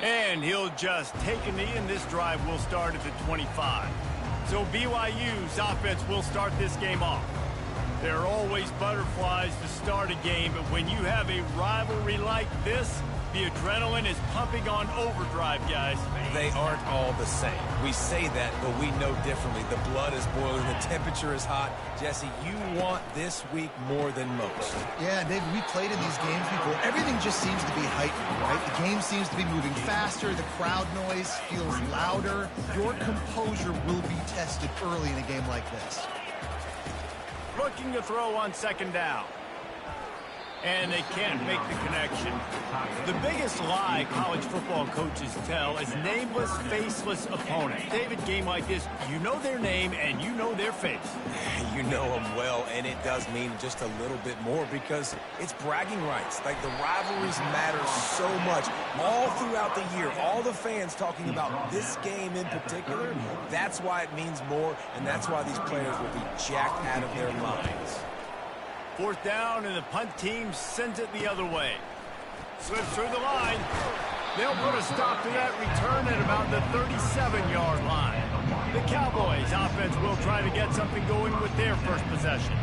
And he'll just take a knee, and this drive will start at the 25. So BYU's offense will start this game off. There are always butterflies to start a game, but when you have a rivalry like this, the adrenaline is pumping on overdrive, guys. They aren't all the same. We say that, but we know differently. The blood is boiling. The temperature is hot. Jesse, you want this week more than most. Yeah, David, we played in these games before. Everything just seems to be heightened, right? The game seems to be moving faster. The crowd noise feels louder. Your composure will be tested early in a game like this. Looking to throw on second down. And they can't make the connection. The biggest lie college football coaches tell is nameless, faceless opponents. David, game like this, you know their name and you know their face. You know them well, and it does mean just a little bit more because it's bragging rights. Like, the rivalries matter so much all throughout the year. All the fans talking about this game in particular, that's why it means more, and that's why these players will be jacked out of their minds. Fourth down, and the punt team sends it the other way. Slips through the line. They'll put a stop to that return at about the 37-yard line. The Cowboys offense will try to get something going with their first possession.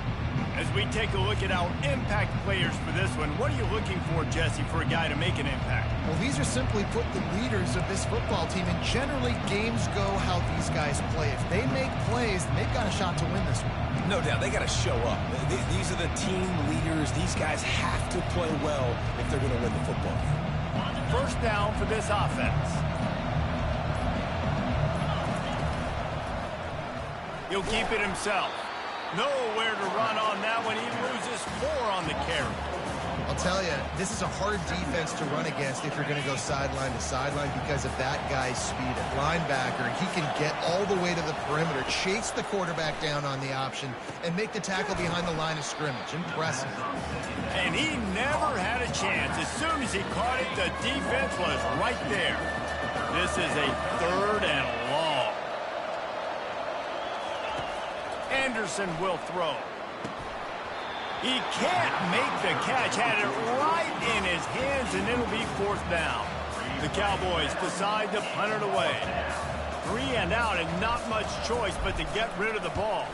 As we take a look at our impact players for this one, what are you looking for, Jesse, for a guy to make an impact? Well, these are simply put the leaders of this football team, and generally games go how these guys play. If they make plays, they've got a shot to win this one. No doubt, they got to show up. These are the team leaders. These guys have to play well if they're going to win the football game. First down for this offense. He'll keep it himself. Nowhere to run on that one. He loses 4 on the carry. I'll tell you, this is a hard defense to run against if you're going to go sideline to sideline because of that guy's speed at linebacker. He can get all the way to the perimeter, chase the quarterback down on the option, and make the tackle behind the line of scrimmage. Impressive. And he never had a chance. As soon as he caught it, the defense was right there. This is a 3rd and long. Anderson will throw. He can't make the catch. Had it right in his hands, and it'll be 4th down. The Cowboys decide to punt it away. 3 and out, and not much choice but to get rid of the ball.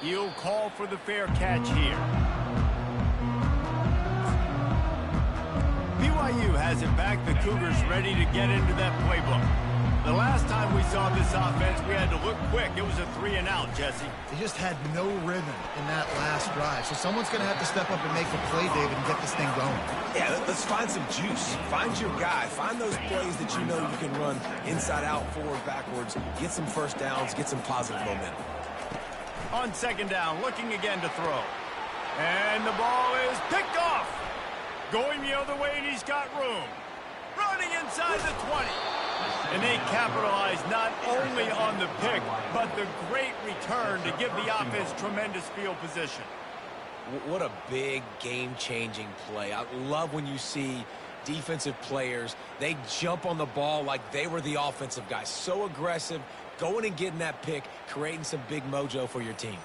He'll call for the fair catch here. BYU has it back. The Cougars ready to get into that playbook. The last time we saw this offense, we had to look quick. It was a 3 and out, Jesse. They just had no rhythm in that last drive. So someone's going to have to step up and make a play, David, and get this thing going. Yeah, let's find some juice. Find your guy. Find those plays that you know you can run inside out, forward, backwards. Get some first downs. Get some positive momentum. On second down, looking again to throw. And the ball is picked off. Going the other way, and he's got room. Running inside the 20. And they capitalize not only on the pick, but the great return to give the offense tremendous field position. What a big game-changing play. I love when you see defensive players, they jump on the ball like they were the offensive guys. So aggressive, going and getting that pick, creating some big mojo for your team.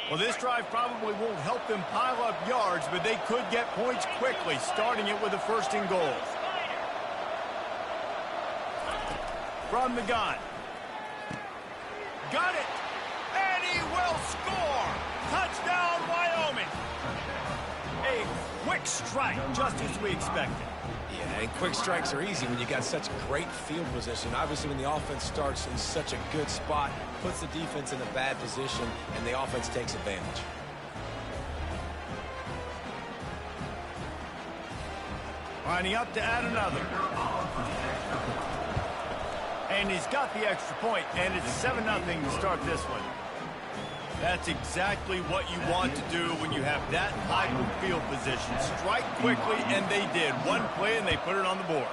Well, this drive probably won't help them pile up yards, but they could get points quickly, starting it with a 1st and goal. From the gun. Got it! And he will score! Touchdown, Wyoming! A quick strike, just as we expected. Yeah, and quick strikes are easy when you got such great field position. Obviously, when the offense starts in such a good spot, puts the defense in a bad position, and the offense takes advantage. Lining up to add another. And he's got the extra point, and it's 7-0 to start this one. That's exactly what you want to do when you have that type of field position. Strike quickly, and they did. One play, and they put it on the board.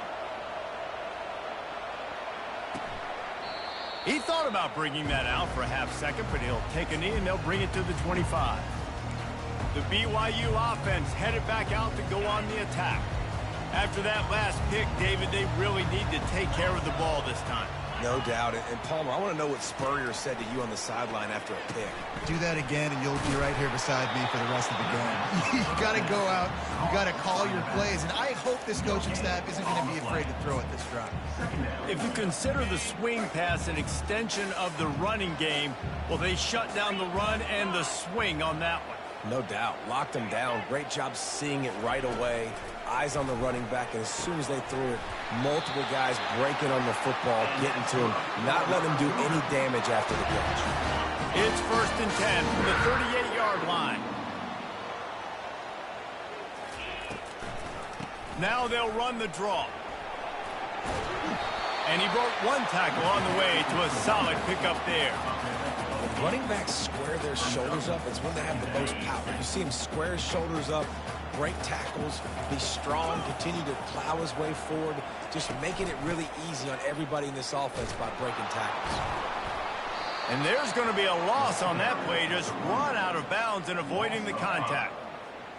He thought about bringing that out for a half second, but he'll take a knee, and they'll bring it to the 25. The BYU offense headed back out to go on the attack. After that last pick, David, they really need to take care of the ball this time. No doubt. And Palmer, I want to know what Spurrier said to you on the sideline after a pick. Do that again, and you'll be right here beside me for the rest of the game. You got to go out. You got to call your plays. And I hope this coaching staff isn't going to be afraid to throw it this drive. If you consider the swing pass an extension of the running game, well, they shut down the run and the swing on that one. No doubt. Locked him down. Great job seeing it right away. Eyes on the running back, and as soon as they threw it, multiple guys breaking on the football, getting to him, not letting him do any damage after the catch. It's 1st and 10 from the 38-yard line. Now they'll run the draw. And he broke one tackle on the way to a solid pickup there. When running backs square their shoulders up, it's when they have the most power. You see him square his shoulders up, break tackles, be strong, continue to plow his way forward, just making it really easy on everybody in this offense by breaking tackles. And there's going to be a loss on that play, just run out of bounds and avoiding the contact.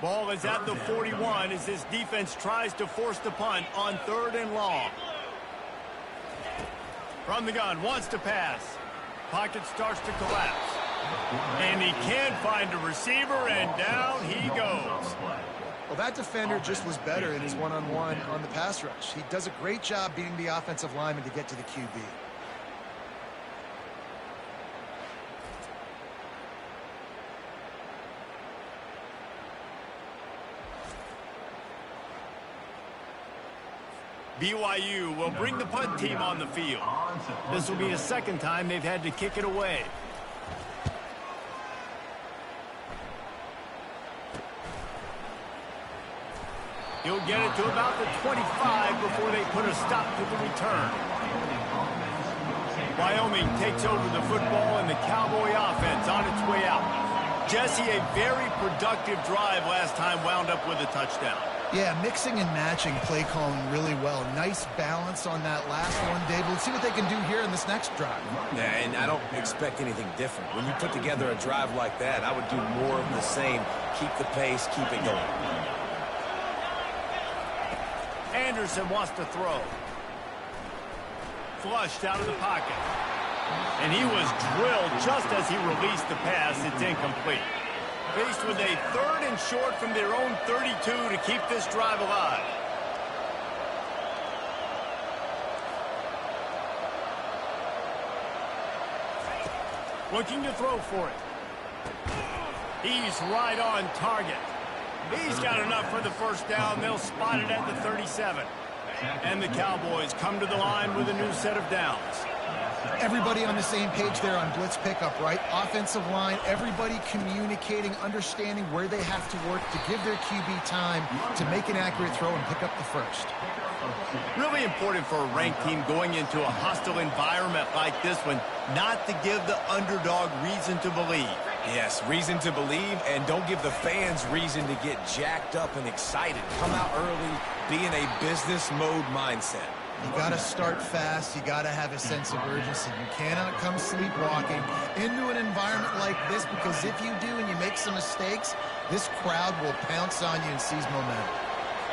Ball is at the 41 as this defense tries to force the punt on 3rd and long. From the gun, wants to pass. Pocket starts to collapse. And he can't find a receiver, and down he goes. Well, that defender just was better in his one-on-one on the pass rush. He does a great job beating the offensive lineman to get to the QB. BYU will bring the punt team on the field. This will be the 2nd time they've had to kick it away. He'll get it to about the 25 before they put a stop to the return. Wyoming takes over the football and the Cowboy offense on its way out. Jesse, a very productive drive last time wound up with a touchdown. Yeah, mixing and matching play calling really well. Nice balance on that last one, David. Let's see what they can do here in this next drive. Yeah, and I don't expect anything different. When you put together a drive like that, I would do more of the same. Keep the pace, keep it going. Anderson wants to throw. Flushed out of the pocket. And he was drilled just as he released the pass. It's incomplete. Faced with a 3rd and short from their own 32 to keep this drive alive. Looking to throw for it. He's right on target. He's got enough for the 1st down. They'll spot it at the 37. And the Cowboys come to the line with a new set of downs. Everybody on the same page there on blitz pickup, right? Offensive line, everybody communicating, understanding where they have to work to give their QB time to make an accurate throw and pick up the 1st. Really important for a ranked team going into a hostile environment like this one, not to give the underdog reason to believe. Yes, reason to believe, and don't give the fans reason to get jacked up and excited. Come out early, be in a business mode mindset. You got to start fast. You got to have a sense of urgency. You cannot come sleepwalking into an environment like this, because if you do and you make some mistakes, this crowd will pounce on you and seize momentum.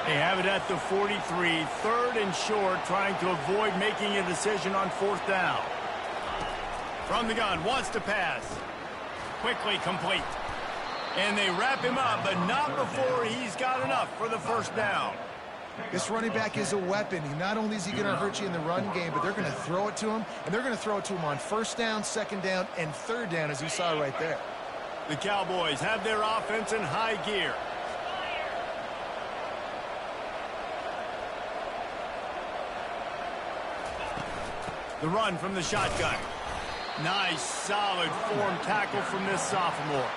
They have it at the 43, 3rd and short, trying to avoid making a decision on 4th down. From the gun, wants to pass. Quickly complete. And they wrap him up, but not before he's got enough for the 1st down. This running back is a weapon. Not only is he going to hurt you in the run game, but they're going to throw it to him, and they're going to throw it to him on 1st down, 2nd down, and 3rd down, as you saw right there. The Cowboys have their offense in high gear. The run from the shotgun. Nice, solid form tackle from this sophomore.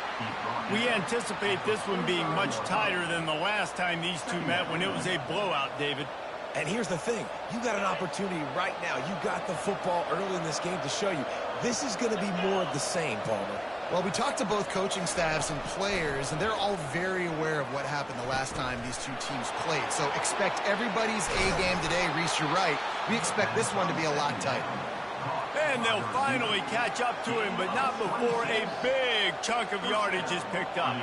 We anticipate this one being much tighter than the last time these two met when it was a blowout, David. And here's the thing. You got an opportunity right now. You got the football early in this game to show you. This is going to be more of the same, Palmer. Well, we talked to both coaching staffs and players, and they're all very aware of what happened the last time these two teams played. So expect everybody's A-game today. Reese, you're right. We expect this one to be a lot tighter. And they'll finally catch up to him, but not before a big chunk of yardage is picked up.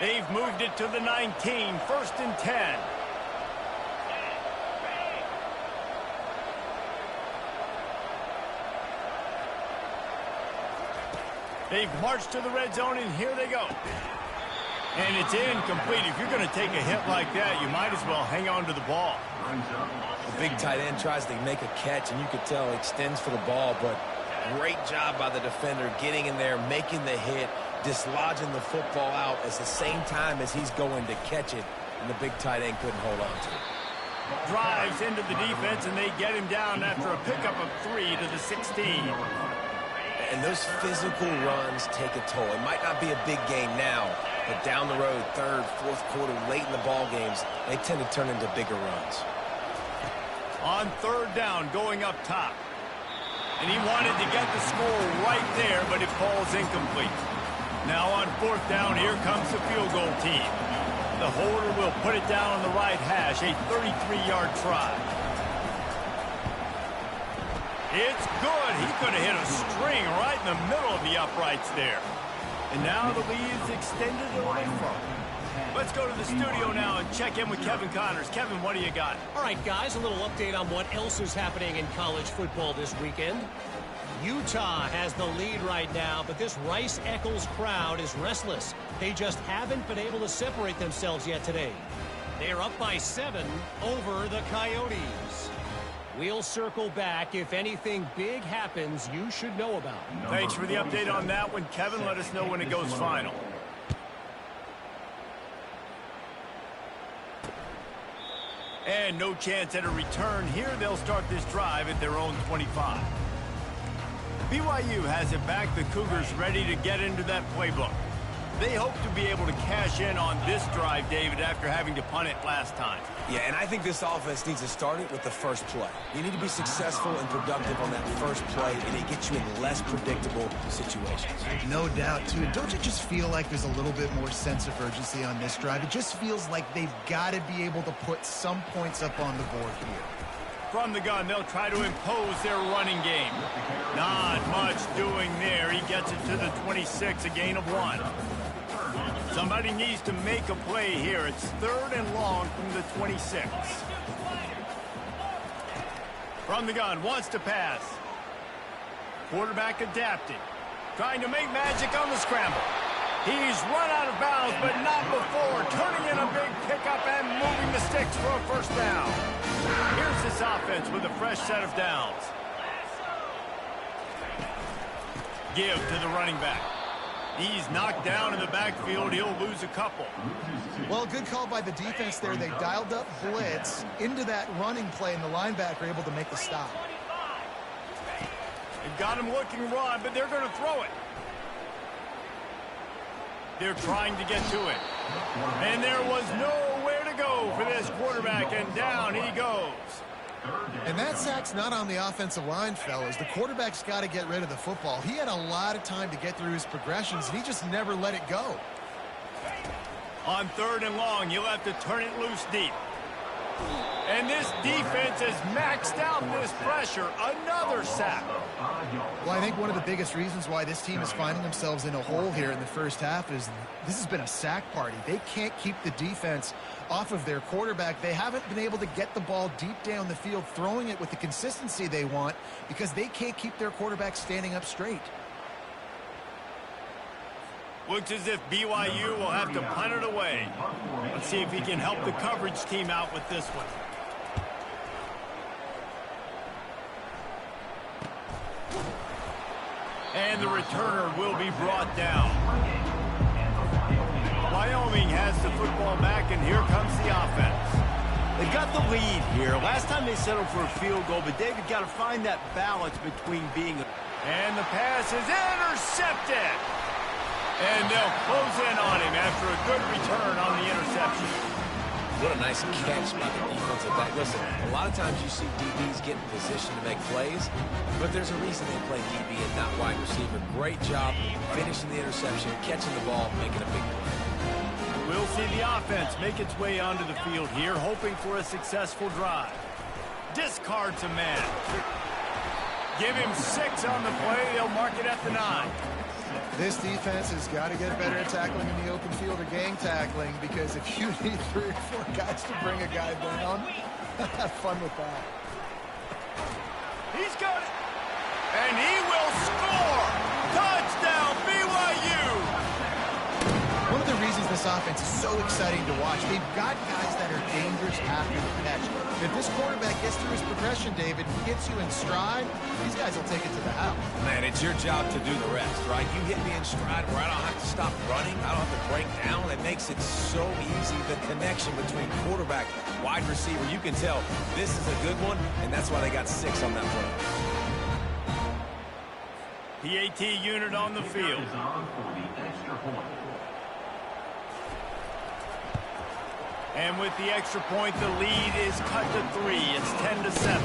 They've moved it to the 19, 1st and 10. They've marched to the red zone, and here they go. And it's incomplete. If you're going to take a hit like that, you might as well hang on to the ball. The big tight end tries to make a catch, and you could tell he extends for the ball, but great job by the defender getting in there, making the hit, dislodging the football out at the same time as he's going to catch it, and the big tight end couldn't hold on to it. Drives into the defense, and they get him down after a pickup of 3 to the 16. And those physical runs take a toll. It might not be a big game now, but down the road, 3rd, 4th quarter, late in the ball games, they tend to turn into bigger runs. On 3rd down, going up top. And he wanted to get the score right there, but it falls incomplete. Now on 4th down, here comes the field goal team. The holder will put it down on the right hash, a 33-yard try. It's good. He could have hit a string right in the middle of the uprights there. And now the lead's extended a little further. Let's go to the studio now and check in with Kevin Connors. Kevin, what do you got? All right, guys, a little update on what else is happening in college football this weekend. Utah has the lead right now, but this Rice-Eccles crowd is restless. They just haven't been able to separate themselves yet today. They are up by 7 over the Coyotes. We'll circle back. If anything big happens, you should know about. Thanks for the update on that one, Kevin. Let us know when it goes final. And no chance at a return here. They'll start this drive at their own 25. BYU has it back. The Cougars ready to get into that playbook. They hope to be able to cash in on this drive, David, after having to punt it last time. Yeah, and I think this offense needs to start it with the first play. You need to be successful and productive on that first play, and it gets you in less predictable situations. No doubt, too. Don't you just feel like there's a little bit more sense of urgency on this drive? It just feels like they've got to be able to put some points up on the board here. From the gun, they'll try to impose their running game. Not much doing there. He gets it to the 26, a gain of 1. Somebody needs to make a play here. It's 3rd and long from the 26. From the gun, wants to pass. Quarterback adapting. Trying to make magic on the scramble. He's run out of bounds, but not before. Turning in a big pickup and moving the sticks for a 1st down. Here's this offense with a fresh set of downs. Give to the running back. He's knocked down in the backfield. He'll lose a couple. Well, good call by the defense there. They dialed up blitz into that running play, and the linebacker able to make the stop. They've got him looking run, but they're going to throw it. They're trying to get to it. And there was nowhere to go for this quarterback, and down he goes. And that sack's not on the offensive line, fellas. The quarterback's got to get rid of the football. He had a lot of time to get through his progressions, and he just never let it go. On 3rd and long, you'll have to turn it loose deep. And this defense has maxed out this pressure. Another sack. Well, I think one of the biggest reasons why this team is finding themselves in a hole here in the first half is this has been a sack party. They can't keep the defense off of their quarterback. They haven't been able to get the ball deep down the field, throwing it with the consistency they want because they can't keep their quarterback standing up straight. Looks as if BYU will have to punt it away. Let's see if he can help the coverage team out with this one. And the returner will be brought down. Wyoming has the football back, and here comes the offense. They've got the lead here. Last time they settled for a field goal, but David got to find that balance between being... And the pass is intercepted. And they'll close in on him after a good return on the interception. What a nice catch by the defensive back. Listen, a lot of times you see DBs get in position to make plays, but there's a reason they play DB and not wide receiver. Great job finishing the interception, catching the ball, making a big play. We'll see the offense make its way onto the field here, hoping for a successful drive. Discards a man. Give him 6 on the play. They'll mark it at the 9. This defense has got to get better at tackling in the open field or gang tackling, because if you need 3 or 4 guys to bring a guy down, have fun with that. He's got it. And he will score. Touchdown, BYU. One of the reasons this offense is so exciting to watch, they've got guys that are dangerous after the catch. If this quarterback gets through his progression, David, gets you in stride, these guys will take it to the house. Man, it's your job to do the rest, right? You hit me in stride where I don't have to stop running. I don't have to break down. It makes it so easy, the connection between quarterback, wide receiver. You can tell this is a good one, and that's why they got 6 on that play. PAT unit on the field. And with the extra point, the lead is cut to 3. It's 10-7.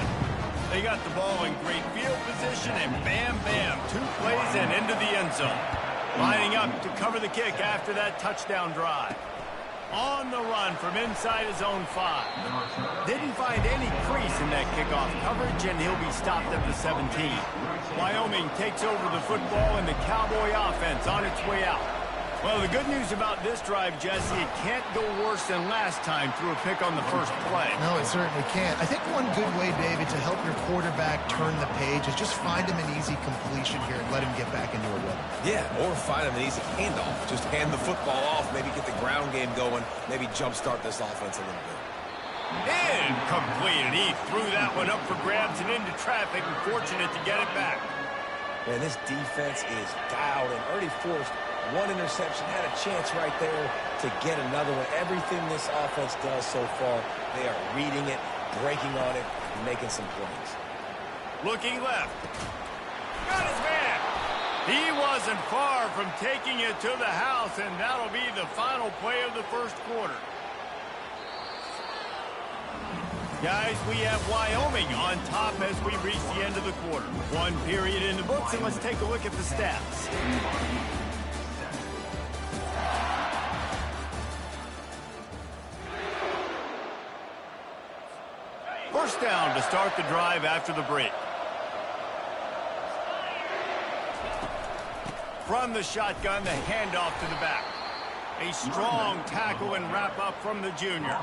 They got the ball in great field position, and bam, bam, 2 plays and into the end zone. Lining up to cover the kick after that touchdown drive. On the run from inside his own 5. Didn't find any crease in that kickoff coverage, and he'll be stopped at the 17. Wyoming takes over the football, and the Cowboy offense on its way out. Well, the good news about this drive, Jesse, it can't go worse than last time through a pick on the first play. No, it certainly can't. I think one good way, David, to help your quarterback turn the page is just find him an easy completion here and let him get back into a rhythm. Yeah, or find him an easy handoff. Just hand the football off, maybe get the ground game going, maybe jumpstart this offense a little bit. Incomplete, and he threw that one up for grabs and into traffic, and fortunate to get it back. Man, this defense is dialed, and already forced 1 interception, had a chance right there to get another one. Everything this offense does so far, they are reading it, breaking on it, and making some plays. Looking left. Got his man. He wasn't far from taking it to the house, and that'll be the final play of the first quarter. Guys, we have Wyoming on top as we reach the end of the quarter. 1 period in the books, and let's take a look at the stats. First down to start the drive after the break. From the shotgun, the handoff to the back. A strong tackle and wrap up from the junior.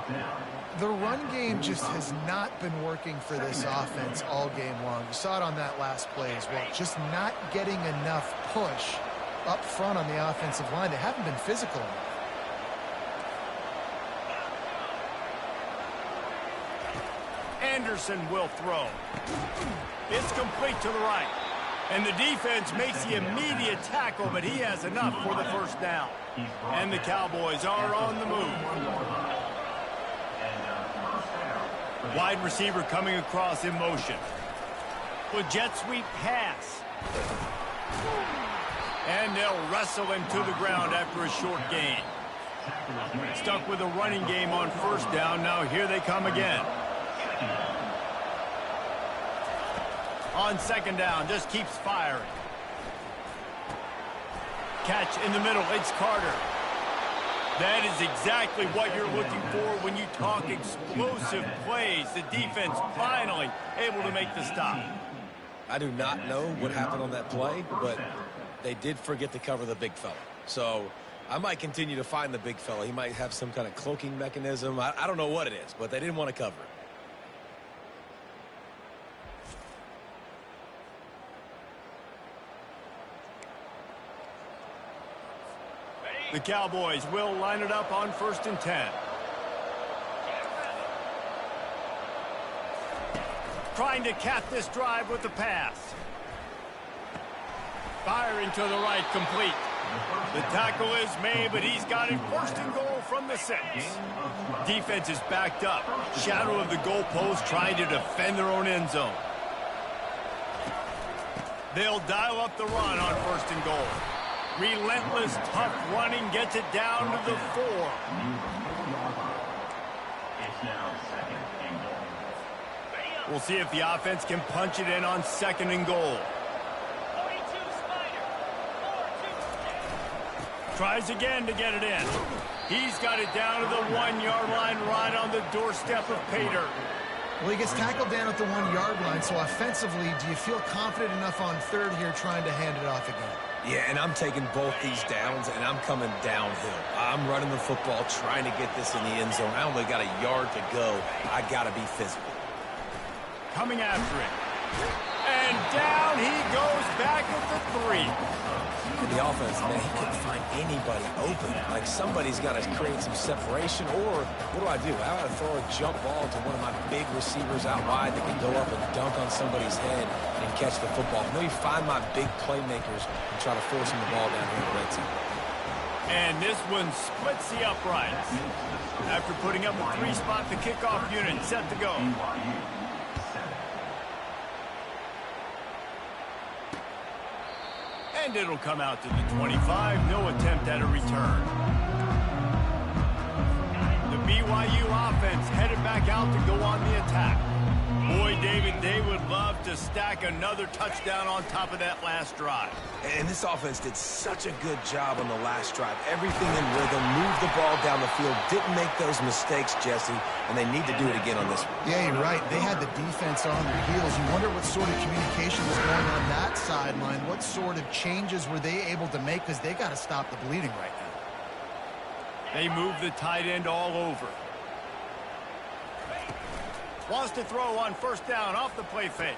The run game just has not been working for this offense all game long. You saw it on that last play as well. Just not getting enough push up front on the offensive line. They haven't been physical enough. Anderson will throw. It's complete to the right. And the defense makes the immediate tackle, but he has enough for the first down. And the Cowboys are on the move. Wide receiver coming across in motion. The jet sweep pass. And they'll wrestle him to the ground after a short gain. Stuck with a running game on first down. Now here they come again. On second down, just keeps firing. Catch in the middle, it's Carter. That is exactly what you're looking for when you talk explosive plays. The defense finally able to make the stop. I do not know what happened on that play, but they did forget to cover the big fella. So I might continue to find the big fella. He might have some kind of cloaking mechanism. I don't know what it is, but they didn't want to cover it. The Cowboys will line it up on 1st and 10. Trying to cap this drive with the pass. Firing to the right, complete. The tackle is made, but he's got it 1st and goal from the 6. Defense is backed up. Shadow of the goalpost trying to defend their own end zone. They'll dial up the run on 1st and goal. Relentless, tough running gets it down to the 4. We'll see if the offense can punch it in on 2nd and goal. Tries again to get it in. He's got it down to the 1-yard line right on the doorstep of Pater. Well, he gets tackled down at the 1-yard line, so offensively, do you feel confident enough on third here trying to hand it off again? Yeah, and I'm taking both these downs, and I'm coming downhill. I'm running the football, trying to get this in the end zone. I only got a yard to go. I got to be physical. Coming after it. And down he goes back at the 3. The offense, man, he couldn't find anybody open. Like, somebody's got to create some separation, or what do I do? I got to throw a jump ball to one of my big receivers out wide that can go up and dunk on somebody's head and catch the football. Maybe find my big playmakers and try to force them the ball down here in the red zone. And this one splits the uprights. After putting up a 3-spot, the kickoff unit set to go. And it'll come out to the 25. No attempt at a return. The BYU offense headed back out to go on the attack. Boy, David, they would love to stack another touchdown on top of that last drive. And this offense did such a good job on the last drive. Everything in rhythm, moved the ball down the field, didn't make those mistakes, Jesse, and they need to do it again on this one. Yeah, you're right. They had the defense on their heels. You wonder what sort of communication was going on that sideline. What sort of changes were they able to make, because they got to stop the bleeding right now. They move the tight end all over. Wants to throw on first down off the play fake.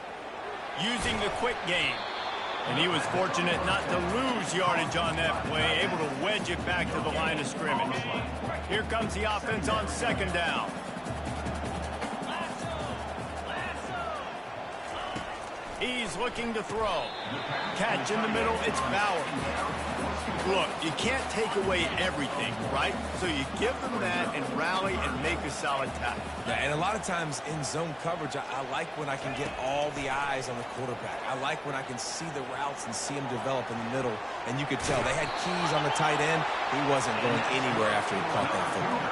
Using the quick game. And he was fortunate not to lose yardage on that play. Able to wedge it back to the line of scrimmage. Here comes the offense on second down. He's looking to throw. Catch in the middle. It's Bauer. Look, you can't take away everything, right? So you give them that and rally and make a solid tackle. Yeah, and a lot of times in zone coverage, I like when I can get all the eyes on the quarterback. I like when I can see the routes and see him develop in the middle. And you could tell they had keys on the tight end. He wasn't going anywhere after he caught that football.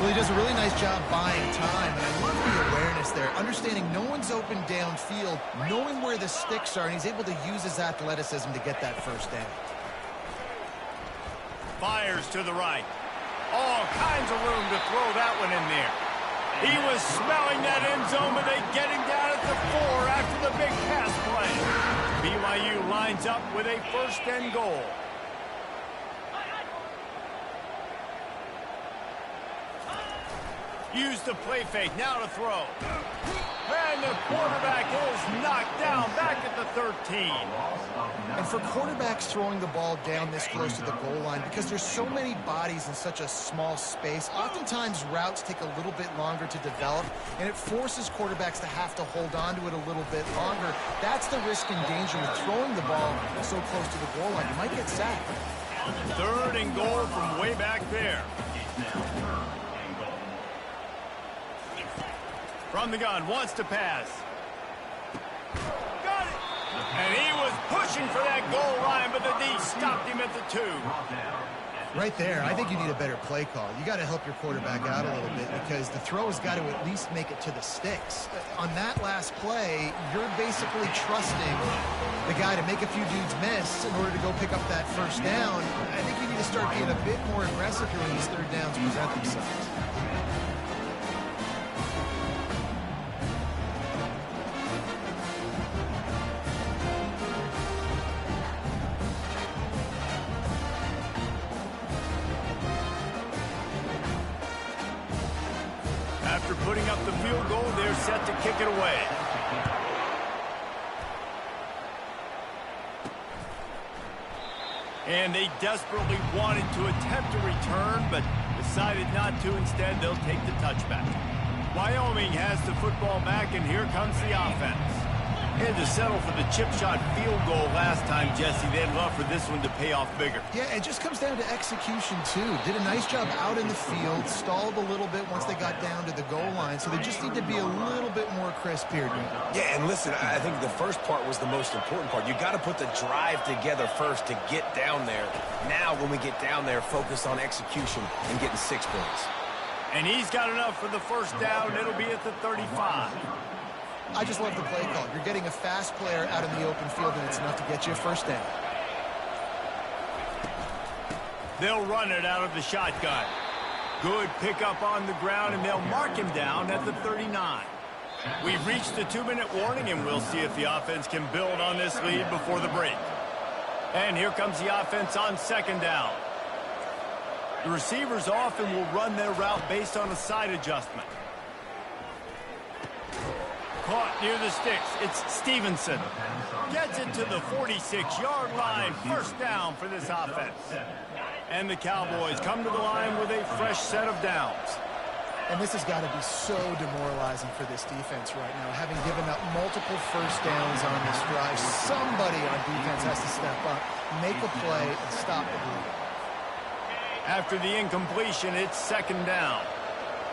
Well, he does a really nice job buying time, and I love the awareness there. Understanding no one's open downfield, knowing where the sticks are, and he's able to use his athleticism to get that first down. Fires to the right. All kinds of room to throw that one in there. He was smelling that end zone, but they get him down at the 4 after the big pass play. BYU lines up with a first and goal. Use the play fake, now to throw. And the quarterback is knocked down back at the 13. And for quarterbacks throwing the ball down this close to the goal line, because there's so many bodies in such a small space, oftentimes routes take a little bit longer to develop, and it forces quarterbacks to have to hold on to it a little bit longer. That's the risk and danger with throwing the ball so close to the goal line. You might get sacked. Third and goal from way back there. From the gun, wants to pass. Got it! And he was pushing for that goal line, but the D stopped him at the 2. Right there, I think you need a better play call. You got to help your quarterback out a little bit, because the throw has got to at least make it to the sticks. On that last play, you're basically trusting the guy to make a few dudes miss in order to go pick up that first down. I think you need to start being a bit more aggressive here when these third downs present themselves. After putting up the field goal, they're set to kick it away. And they desperately wanted to attempt a return, but decided not to. Instead, they'll take the touchback. Wyoming has the football back, and here comes the offense. Had to settle for the chip shot field goal last time, Jesse. They'd love for this one to pay off bigger. Yeah, it just comes down to execution, too. Did a nice job out in the field, stalled a little bit once they got down to the goal line, so they just need to be a little bit more crisp here. Yeah, and listen, I think the first part was the most important part. You got to put the drive together first to get down there. Now, when we get down there, focus on execution and getting 6 points. And he's got enough for the first down. It'll be at the 35. I just love the play call. You're getting a fast player out in the open field, and it's enough to get you a first down. They'll run it out of the shotgun. Good pickup on the ground, and they'll mark him down at the 39. We've reached the 2-minute warning, and we'll see if the offense can build on this lead before the break. And here comes the offense on 2nd down. The receivers often will run their route based on a side adjustment. Caught near the sticks. It's Stevenson. Gets it to the 46-yard line. 1st down for this offense. And the Cowboys come to the line with a fresh set of downs. And this has got to be so demoralizing for this defense right now. Having given up multiple 1st downs on this drive, somebody on defense has to step up, make a play, and stop the bleeding. After the incompletion, it's 2nd down.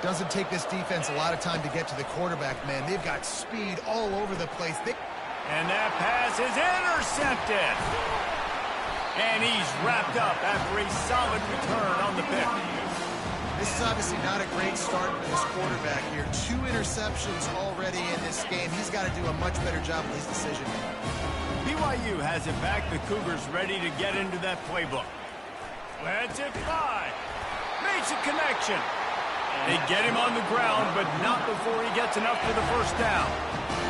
Doesn't take this defense a lot of time to get to the quarterback, man. They've got speed all over the place. And that pass is intercepted. And he's wrapped up after a solid return on the pick. This is obviously not a great start for this quarterback here. 2 interceptions already in this game. He's got to do a much better job with his decision-making. BYU has it back. The Cougars ready to get into that playbook. Lets it fly. Makes a connection. They get him on the ground, but not before he gets enough for the 1st down.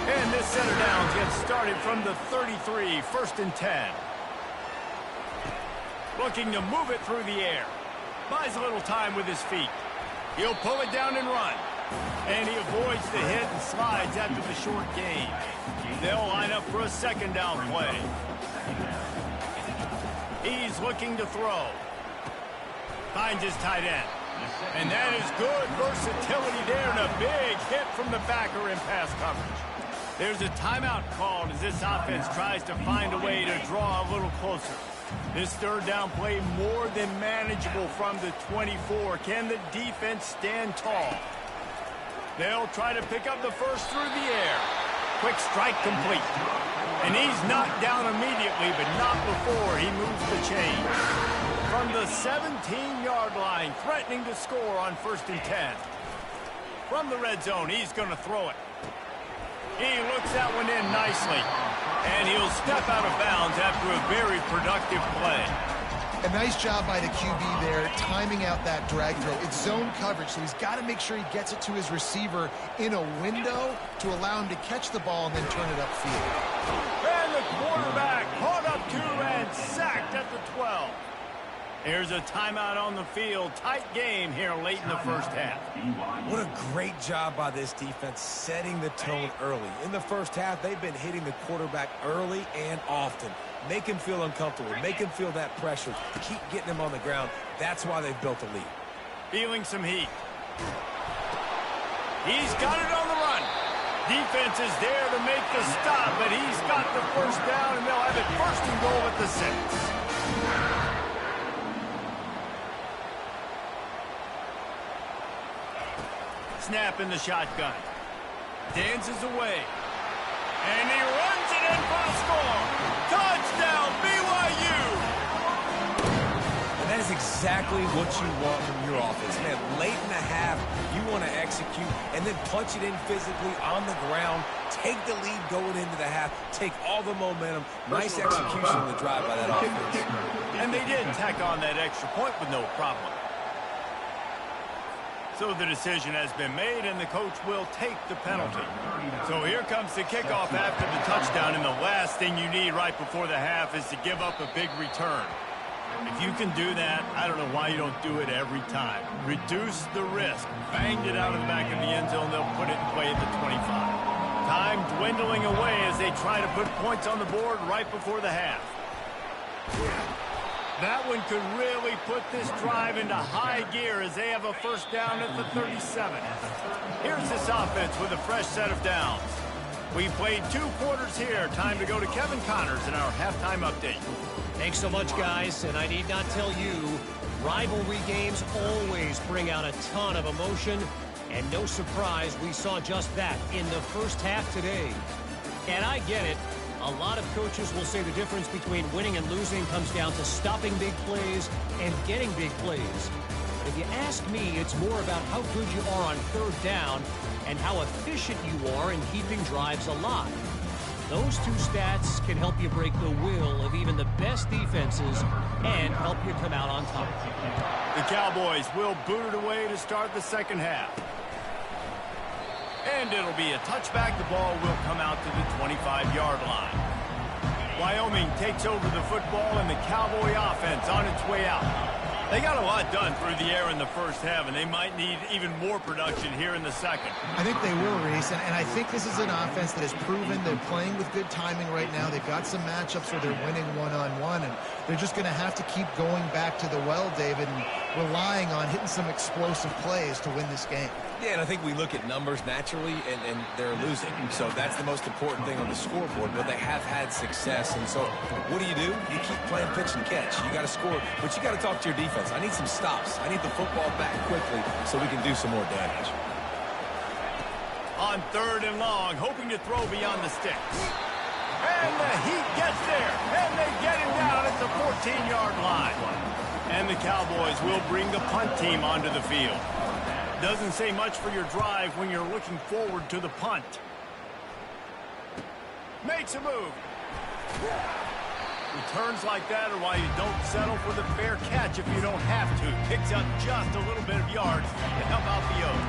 And this set of downs gets started from the 33, 1st and 10. Looking to move it through the air. Buys a little time with his feet. He'll pull it down and run. And he avoids the hit and slides after the short gain. They'll line up for a 2nd down play. He's looking to throw. Finds his tight end. And that is good versatility there, and a big hit from the backer in pass coverage. There's a timeout called as this offense tries to find a way to draw a little closer. This 3rd down play more than manageable from the 24. Can the defense stand tall? They'll try to pick up the 1st through the air. Quick strike complete. And he's knocked down immediately, but not before he moves the chain. From the 17-yard line, threatening to score on 1st and 10. From the red zone, he's going to throw it. He looks that one in nicely. And he'll step out of bounds after a very productive play. A nice job by the QB there, timing out that drag throw. It's zone coverage, so he's got to make sure he gets it to his receiver in a window to allow him to catch the ball and then turn it upfield. And the quarterback caught up to and sacked at the 12. Here's a timeout on the field. Tight game here late in the 1st half. What a great job by this defense setting the tone early. In the 1st half, they've been hitting the quarterback early and often. Make him feel uncomfortable. Make him feel that pressure. Keep getting him on the ground. That's why they've built a lead. Feeling some heat. He's got it on the run. Defense is there to make the stop, but he's got the 1st down, and they'll have it 1st and goal at the 6. Snap in the shotgun. Dances away. And he runs it in for a score. Touchdown, BYU! And that is exactly what you want from your offense. Man, late in the half, you want to execute and then punch it in physically on the ground. Take the lead going into the half. Take all the momentum. Nice execution on the drive by that offense. And they did tack on that extra point with no problem. So the decision has been made, and the coach will take the penalty. So here comes the kickoff after the touchdown, and the last thing you need right before the half is to give up a big return. If you can do that, I don't know why you don't do it every time. Reduce the risk. Banged it out of the back of the end zone. They'll put it in play at the 25. Time dwindling away as they try to put points on the board right before the half. That one could really put this drive into high gear as they have a 1st down at the 37. Here's this offense with a fresh set of downs. We played 2 quarters here. Time to go to Kevin Connors in our halftime update. Thanks so much, guys. And I need not tell you, rivalry games always bring out a ton of emotion. And no surprise, we saw just that in the 1st half today. And I get it. A lot of coaches will say the difference between winning and losing comes down to stopping big plays and getting big plays. But if you ask me, it's more about how good you are on 3rd down and how efficient you are in keeping drives alive. Those 2 stats can help you break the will of even the best defenses and help you come out on top. The Cowboys will boot it away to start the 2nd half. And it'll be a touchback. The ball will come out to the 25-yard line. Wyoming takes over the football, and the Cowboy offense on its way out. They got a lot done through the air in the first half, and they might need even more production here in the second. I think they will, Reese, and I think this is an offense that has proven they're playing with good timing right now. They've got some matchups where they're winning one-on-one, and they're just going to have to keep going back to the well, David, and relying on hitting some explosive plays to win this game. Yeah, and I think we look at numbers naturally, and they're losing. So that's the most important thing on the scoreboard, but they have had success. And so what do? You keep playing pitch and catch. You got to score, but you got to talk to your defense. I need some stops. I need the football back quickly so we can do some more damage. On 3rd and long, hoping to throw beyond the sticks. And the Heat gets there, and they get him down at the 14-yard line. And the Cowboys will bring the punt team onto the field. Doesn't say much for your drive when you're looking forward to the punt. Makes a move. Returns like that are why you don't settle for the fair catch if you don't have to. Picks up just a little bit of yards to help out the O's.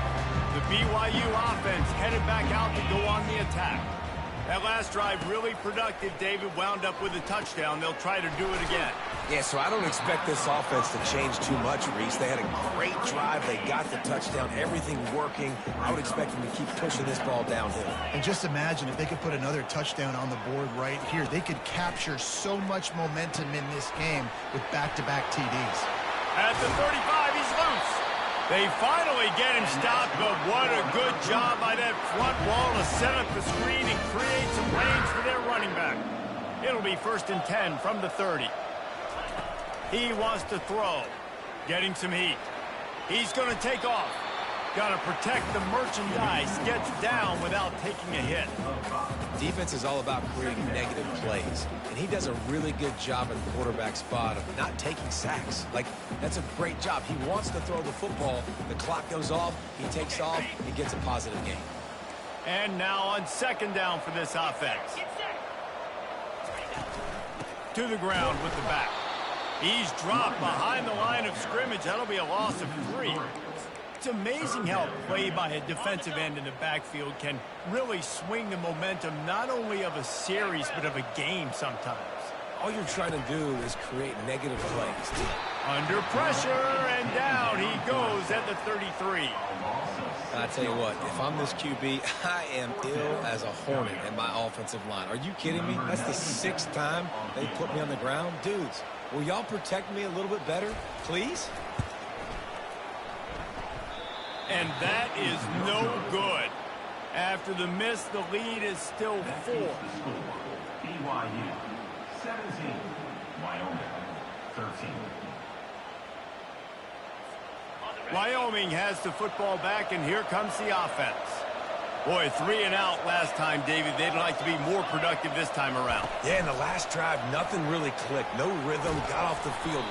The BYU offense headed back out to go on the attack. That last drive really productive. David wound up with a touchdown. They'll try to do it again. Yeah, so I don't expect this offense to change too much, Reese. They had a great drive. They got the touchdown. Everything working. I would expect them to keep pushing this ball downhill. And just imagine if they could put another touchdown on the board right here. They could capture so much momentum in this game with back-to-back TDs. At the 35, he's loose. They finally get him stopped, but what a good job by that front wall to set up the screen and create some lanes for their running back. It'll be 1st and 10 from the 30. He wants to throw. Getting some heat. He's going to take off. Got to protect the merchandise. Gets down without taking a hit. Defense is all about creating negative plays, and he does a really good job at the quarterback spot of not taking sacks. Like, that's a great job. He wants to throw the football. The clock goes off. He takes off. He gets a positive gain. And now on 2nd down for this offense. To the ground with the back. He's dropped behind the line of scrimmage. That'll be a loss of 3. It's amazing how a play by a defensive end in the backfield can really swing the momentum not only of a series but of a game sometimes. All you're trying to do is create negative plays. Under pressure, and down he goes at the 33. I tell you what, if I'm this QB, I am ill as a hornet in my offensive line. Are you kidding me? That's the 6th time they put me on the ground. Dudes, will y'all protect me a little bit better, please? And that is no good. After the miss, the lead is still 4. BYU 17, Wyoming 13. Wyoming has the football back, and here comes the offense. Boy, 3 and out last time, David. They'd like to be more productive this time around. Yeah, in the last drive, nothing really clicked. No rhythm. Got off the field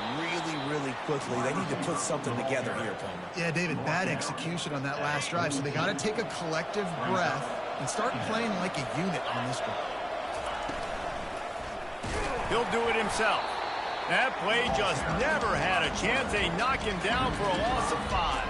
really quickly. They need to put something together here, Palmer. Yeah, David, bad execution on that last drive, so they got to take a collective breath and start playing like a unit on this one. He'll do it himself. That play just never had a chance. They knock him down for a loss of 5.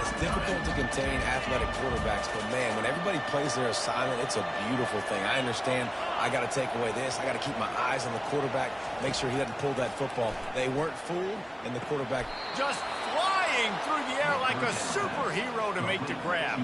It's difficult to contain athletic quarterbacks, but man, when everybody plays their assignment, it's a beautiful thing. I understand I got to take away this. I got to keep my eyes on the quarterback, make sure he doesn't pull that football. They weren't fooled, and the quarterback just flying through the air like a superhero to make the grab.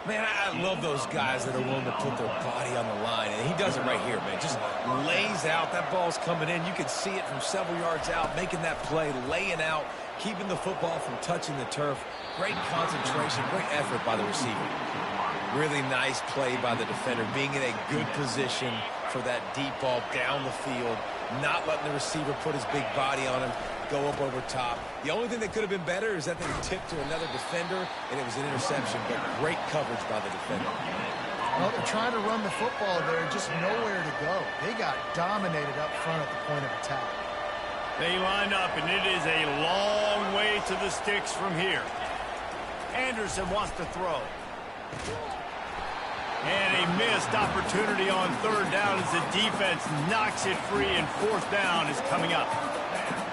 Man, I love those guys that are willing to put their body on the line, and he does it right here, man. Just lays out. That ball's coming in. You can see it from several yards out, making that play, laying out, keeping the football from touching the turf. Great concentration, great effort by the receiver. Really nice play by the defender, being in a good position for that deep ball down the field, not letting the receiver put his big body on him, go up over top. The only thing that could have been better is that they tipped to another defender, and it was an interception, but great coverage by the defender. Well, they're trying to run the football there, just nowhere to go. They got dominated up front at the point of attack. They line up, and it is a long way to the sticks from here. Anderson wants to throw. And a missed opportunity on 3rd down as the defense knocks it free, and 4th down is coming up.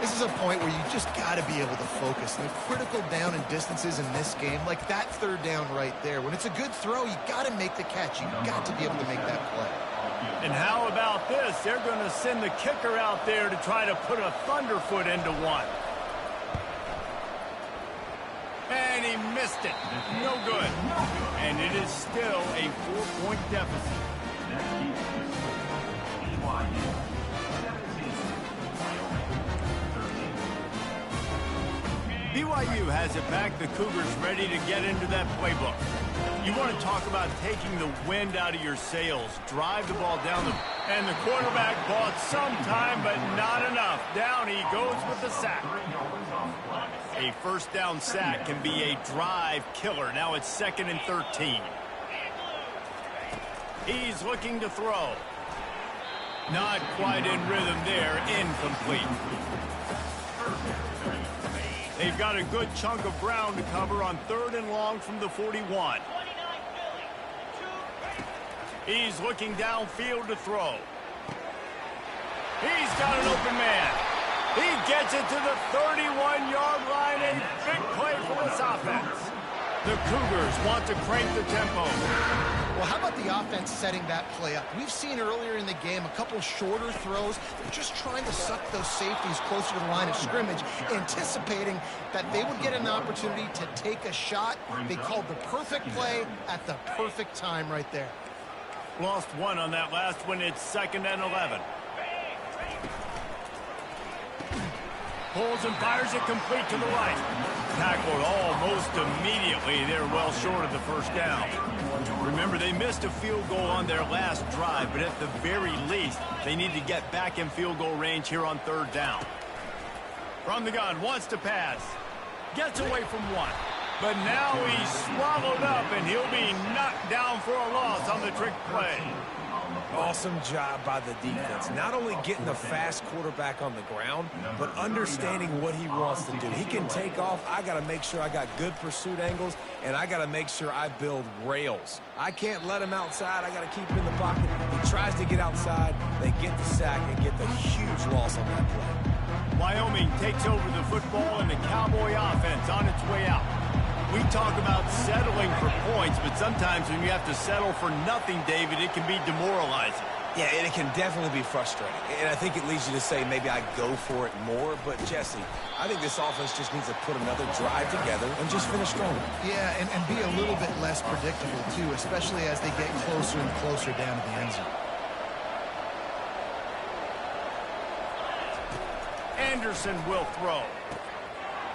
This is a point where you just got to be able to focus. The critical down and distances in this game, like that third down right there. When it's a good throw, you got to make the catch. You got to be able to make that play. And how about this? They're going to send the kicker out there to try to put a thunderfoot into one. And he missed it. No good. And it is still a 4-point deficit. BYU has it back. The Cougars ready to get into that playbook. You want to talk about taking the wind out of your sails. Drive the ball down and the quarterback bought some time, but not enough. Down he goes with the sack. A first down sack can be a drive killer. Now it's 2nd and 13. He's looking to throw. Not quite in rhythm there. Incomplete. They've got a good chunk of ground to cover on 3rd and long from the 41. He's looking downfield to throw. He's got an open man. He gets it to the 31-yard line. A big play for this offense. The Cougars want to crank the tempo. Well, how about the offense setting that play up? We've seen earlier in the game a couple shorter throws. They're just trying to suck those safeties closer to the line of scrimmage, anticipating that they would get an opportunity to take a shot. They called the perfect play at the perfect time right there. Lost one on that last one. It's 2nd and 11. Pulls and fires it complete to the right. Tackled almost immediately. They're well short of the first down. Remember, they missed a field goal on their last drive, but at the very least, they need to get back in field goal range here on 3rd down. From the gun, wants to pass. Gets away from one. But now he's swallowed up, and he'll be knocked down for a loss on the trick play. Awesome job by the defense. Not only getting the fast quarterback on the ground, but understanding what he wants to do. He can take off. I got to make sure I got good pursuit angles, and I got to make sure I build rails. I can't let him outside. I got to keep him in the pocket. He tries to get outside. They get the sack and get the huge loss on that play. Wyoming takes over the football, and the Cowboy offense on its way out. We talk about settling for points, but sometimes when you have to settle for nothing, David, it can be demoralizing. Yeah, and it can definitely be frustrating. And I think it leads you to say maybe I go for it more. But, Jesse, I think this offense just needs to put another drive together and just finish strong. Yeah, and be a little bit less predictable, too, especially as they get closer and closer down to the end zone. Anderson will throw.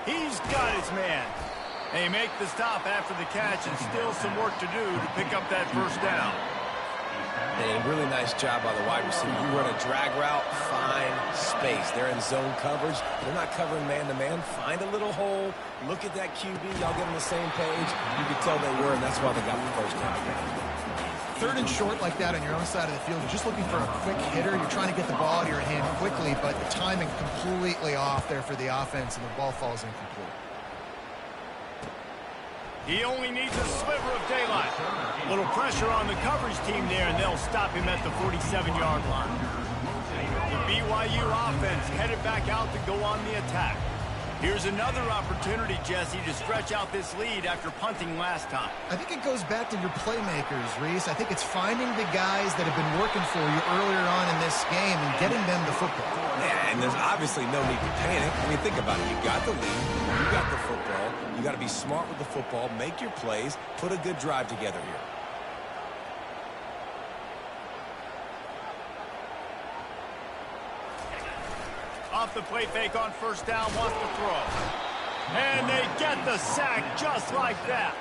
He's got his man. They make the stop after the catch, and still some work to do to pick up that first down. And a really nice job by the wide receiver. You run a drag route, find space. They're in zone coverage. They're not covering man-to-man. Find a little hole. Look at that QB. Y'all get on the same page. You can tell they were, and that's why they got the first down. 3rd and short like that on your own side of the field. You're just looking for a quick hitter. You're trying to get the ball out of your hand quickly, but the timing completely off there for the offense, and the ball falls incomplete. He only needs a sliver of daylight. A little pressure on the coverage team there, and they'll stop him at the 47-yard line. The BYU offense headed back out to go on the attack. Here's another opportunity, Jesse, to stretch out this lead after punting last time. I think it goes back to your playmakers, Reese. I think it's finding the guys that have been working for you earlier on in this game and getting them the football. Yeah, and there's obviously no need to panic. I mean, think about it. You got the lead. You got the football. You got to be smart with the football. Make your plays. Put a good drive together here. Off the play fake on first down, wants to throw. And they get the sack just like that.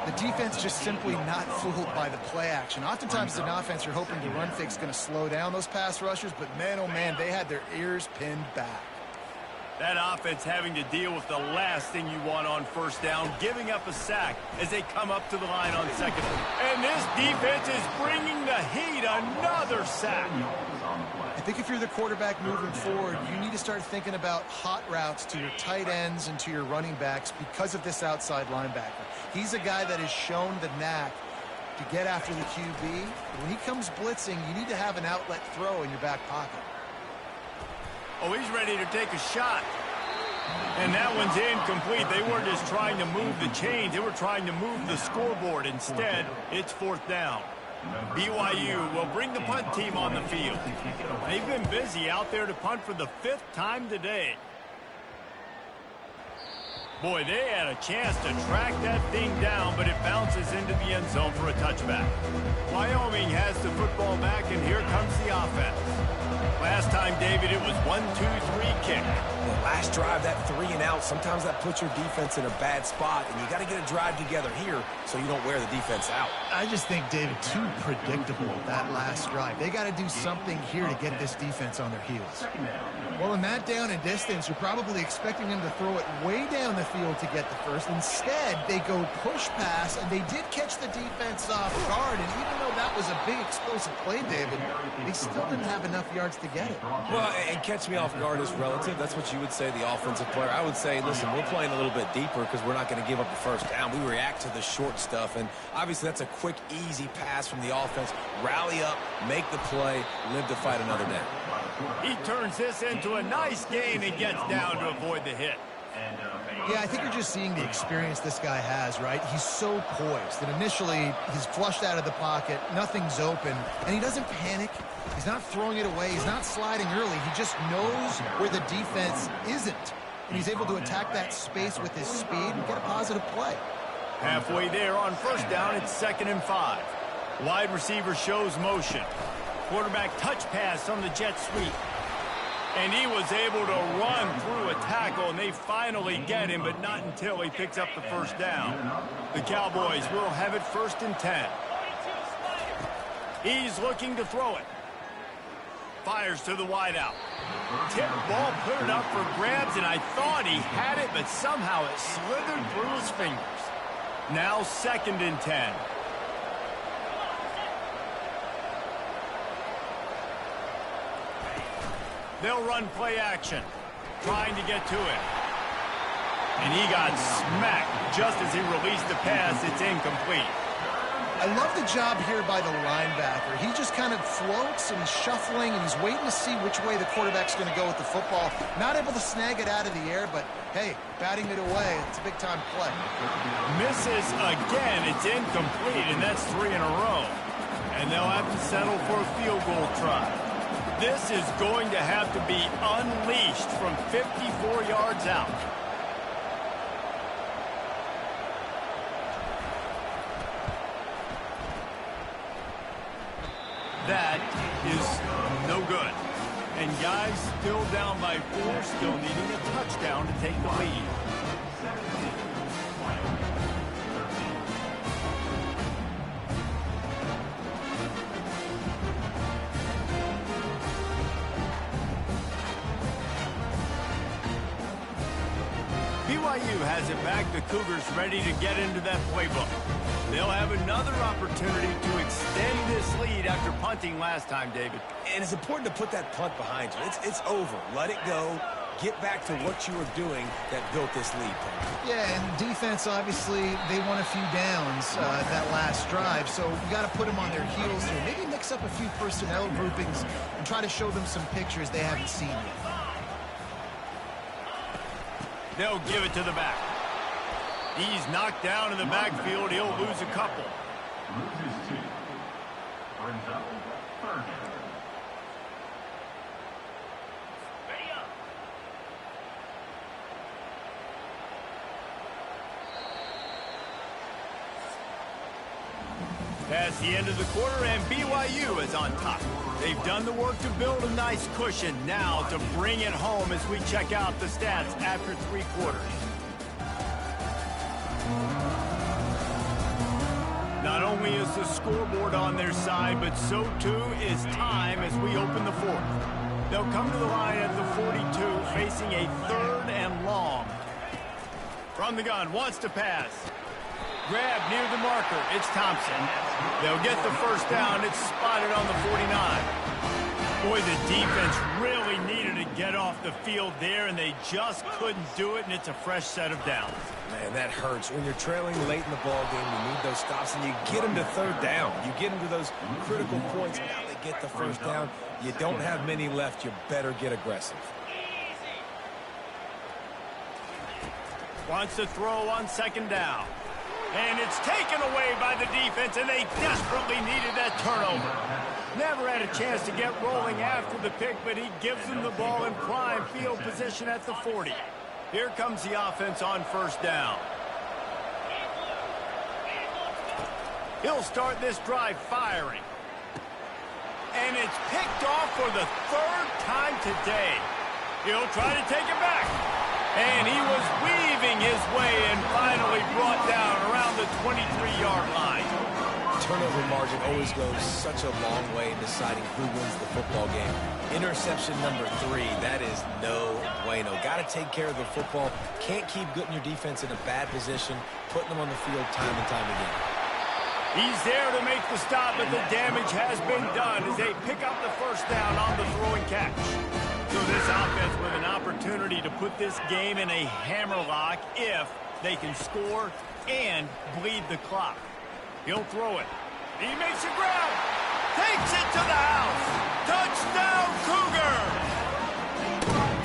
The defense just simply not fooled by the play action. Oftentimes, an offense, you're hoping the run fake's going to slow down those pass rushers, but man, oh man, they had their ears pinned back. That offense having to deal with the last thing you want on first down, giving up a sack as they come up to the line on 2nd. And this defense is bringing the heat. Another sack. I think if you're the quarterback moving forward, you need to start thinking about hot routes to your tight ends and to your running backs because of this outside linebacker. He's a guy that has shown the knack to get after the QB. When he comes blitzing, you need to have an outlet throw in your back pocket. Oh, he's ready to take a shot. And that one's incomplete. They weren't just trying to move the chains. They were trying to move the scoreboard. Instead, it's 4th down. BYU will bring the punt team on the field. They've been busy out there to punt for the 5th time today. Boy, they had a chance to track that thing down, but it bounces into the end zone for a touchback. Wyoming has the football back, and here comes the offense. Last time, David, it was 1-2-3 kick. The last drive, that 3 and out, sometimes that puts your defense in a bad spot, and you got to get a drive together here so you don't wear the defense out. I just think, David, too predictable, that last drive. They got to do something here to get this defense on their heels. Well, in that down and distance, you're probably expecting them to throw it way down the field to get the first. Instead, they go push pass, and they did catch the defense off guard. And even though that was a big explosive play, David, they still didn't have enough yards to get it. Well, and catch me off guard is relative. That's what you would say, the offensive player. I would say, listen, we're playing a little bit deeper because we're not going to give up the first down. We react to the short stuff, and obviously that's a quick, easy pass from the offense. Rally up, make the play, live to fight another down. He turns this into a nice gain and gets down to avoid the hit. Yeah, I think you're just seeing the experience this guy has, right? He's so poised that initially he's flushed out of the pocket, nothing's open, and he doesn't panic. He's not throwing it away. He's not sliding early. He just knows where the defense isn't, and he's able to attack that space with his speed and get a positive play. Halfway there on 1st down, it's 2nd and 5. Wide receiver shows motion. Quarterback touch pass on the jet sweep. And he was able to run through a tackle, and they finally get him, but not until he picks up the 1st down. The Cowboys will have it 1st and 10. He's looking to throw it. Fires to the wideout. Tip ball, put it up for grabs, and I thought he had it, but somehow it slithered through his fingers. Now 2nd and 10. They'll run play action, trying to get to it. And he got smacked just as he released the pass. It's incomplete. I love the job here by the linebacker. He just kind of floats and he's shuffling and he's waiting to see which way the quarterback's going to go with the football. Not able to snag it out of the air, but hey, batting it away, it's a big-time play. Misses again. It's incomplete, and that's 3 in a row. And they'll have to settle for a field goal try. This is going to have to be unleashed from 54 yards out. That is no good. And guys still down by 4, still needing a touchdown to take the lead. BYU has it back. The Cougars ready to get into that playbook. They'll have another opportunity to extend this lead after punting last time, David. And it's important to put that punt behind you. It's over. Let it go. Get back to what you were doing that built this lead. Yeah, and defense, obviously, they won a few downs that last drive, so you got to put them on their heels here. Maybe mix up a few personnel groupings and try to show them some pictures they haven't seen yet. They'll give it to the back. He's knocked down in the backfield. He'll lose a couple. Loses 2. Brings up 3rd. Past the end of the quarter, and BYU is on top. They've done the work to build a nice cushion. Now to bring it home as we check out the stats after 3 quarters. Not only is the scoreboard on their side, but so too is time as we open the 4th. They'll come to the line at the 42, facing a 3rd and long. From the gun, wants to pass. Grab near the marker. It's Thompson. They'll get the 1st down. It's spotted on the 49. Boy, the defense really needed to get off the field there, and they just couldn't do it, and it's a fresh set of downs. Man, that hurts. When you're trailing late in the ball game, you need those stops, and you get them to 3rd down. You get them to those critical points. Now they get the 1st down. You don't have many left. You better get aggressive. Wants to throw on second down. And it's taken away by the defense, and they desperately needed that turnover. Never had a chance to get rolling after the pick, but he gives them the ball in prime field position at the 40. Here comes the offense on first down. He'll start this drive firing. And it's picked off for the third time today. He'll try to take it back. And he was weaving his way and finally brought down around the 23-yard line. Turnover margin always goes such a long way in deciding who wins the football game. Interception number 3, that is no bueno. Got to take care of the football. Can't keep putting your defense in a bad position, putting them on the field time and time again. He's there to make the stop, but the damage has been done as they pick up the first down on the throwing catch. So this offense with an opportunity to put this game in a hammerlock if they can score and bleed the clock. He'll throw it. He makes a grab. Takes it to the house. Touchdown, Cougar!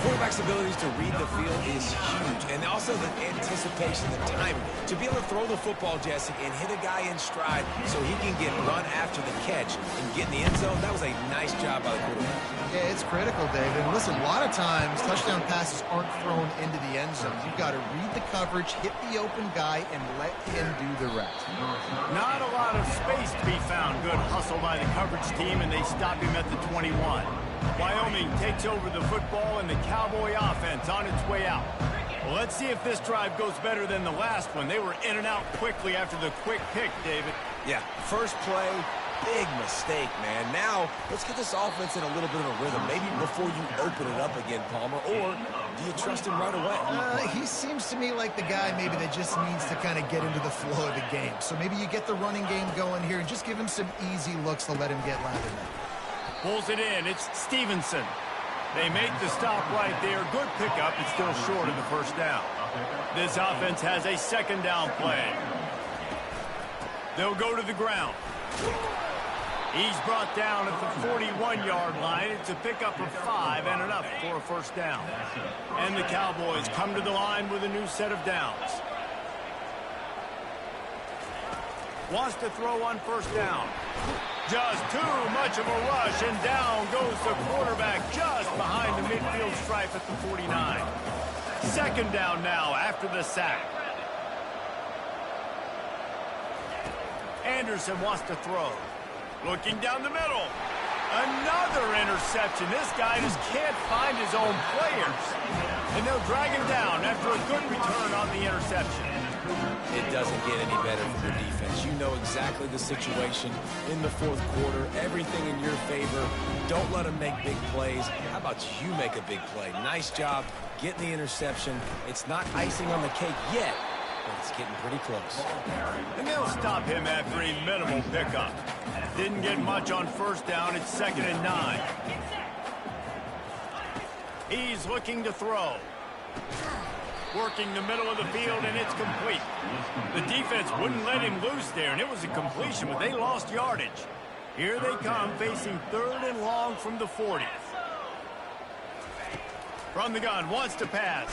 Quarterback's abilities to read the field is huge, and also the anticipation, the timing. To be able to throw the football, Jesse, and hit a guy in stride so he can get run after the catch and get in the end zone, that was a nice job by the quarterback. Yeah, it's critical, David. And listen, a lot of times touchdown passes aren't thrown into the end zone. You've got to read the coverage, hit the open guy, and let him do the rest. Not a lot of space to be found. Good hustle by the coverage team, and they stop him at the 21. Wyoming takes over the football, and the Cowboy offense on its way out. Well, let's see if this drive goes better than the last one. They were in and out quickly after the quick pick, David. Yeah, first play, big mistake, man. Now, let's get this offense in a little bit of a rhythm. Maybe before you open it up again, Palmer, or do you trust him right away? He seems to me like the guy maybe that just needs to kind of get into the flow of the game. So maybe you get the running game going here and just give him some easy looks to let him get lathered up. Pulls it in. It's Stevenson. They make the stop right there. Good pickup. It's still short of the first down. This offense has a second down play. They'll go to the ground. He's brought down at the 41-yard line. It's a pickup of 5 and enough for a first down. And the Cowboys come to the line with a new set of downs. Wants to throw on first down. Just too much of a rush, and down goes the quarterback just behind the midfield stripe at the 49. Second down now after the sack. Anderson wants to throw. Looking down the middle. Another interception. This guy just can't find his own players. And they'll drag him down after a good return on the interception. It doesn't get any better for your defense. You know exactly the situation in the fourth quarter. Everything in your favor. Don't let them make big plays. How about you make a big play? Nice job getting the interception. It's not icing on the cake yet, but it's getting pretty close. And they'll stop him after a minimal pickup. Didn't get much on first down. It's 2nd and 9. He's looking to throw. Working the middle of the field, and it's complete. The defense wouldn't let him loose there, and it was a completion, but they lost yardage. Here they come, facing 3rd and long from the 40. From the gun, wants to pass.